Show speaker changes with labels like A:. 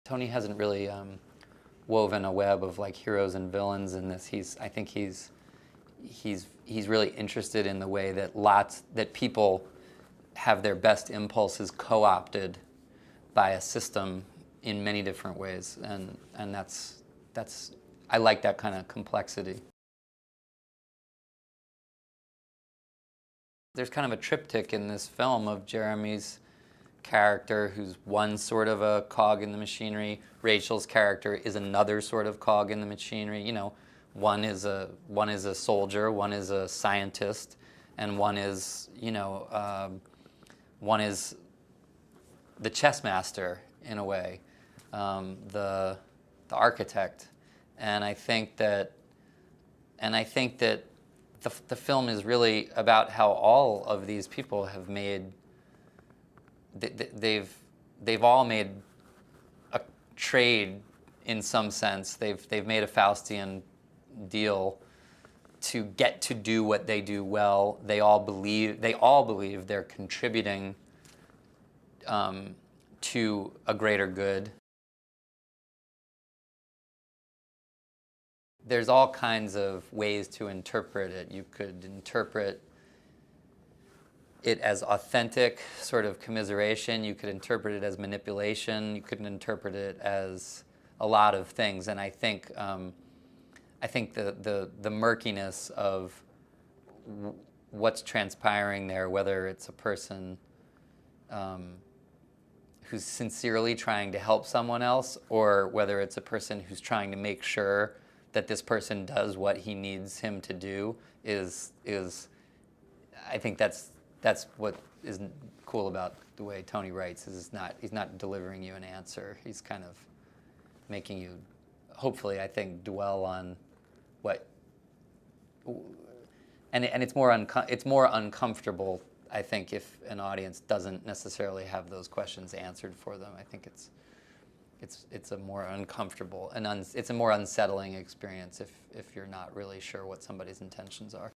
A: Tony hasn't really woven a web of like heroes and villains in this. I think he's really interested in the way that people have their best impulses co-opted by a system in many different ways, and that's I like that kind of complexity. There's kind of a triptych in this film of Jeremy's character, who's one sort of a cog in the machinery. Rachel's character is another sort of cog in the machinery. You know, one is a soldier, one is a scientist, and one is, you know, one is the chess master in a way, the architect. And I think that the film is really about how all of these people have made. They've all made a trade in some sense. They've made a Faustian deal to get to do what they do well. They all believe they're contributing to a greater good. There's all kinds of ways to interpret it. You could interpret it as authentic sort of commiseration. You could interpret it as manipulation. You could interpret it as a lot of things. And I think the murkiness of what's transpiring there, whether it's a person who's sincerely trying to help someone else, or whether it's a person who's trying to make sure that this person does what he needs him to do, is I think that's what is cool about the way Tony writes. Is he's not delivering you an answer. He's kind of making you, hopefully, I think, dwell on what, and it's more uncomfortable, I think, if an audience doesn't necessarily have those questions answered for them. I think it's a more uncomfortable and it's a more unsettling experience if you're not really sure what somebody's intentions are.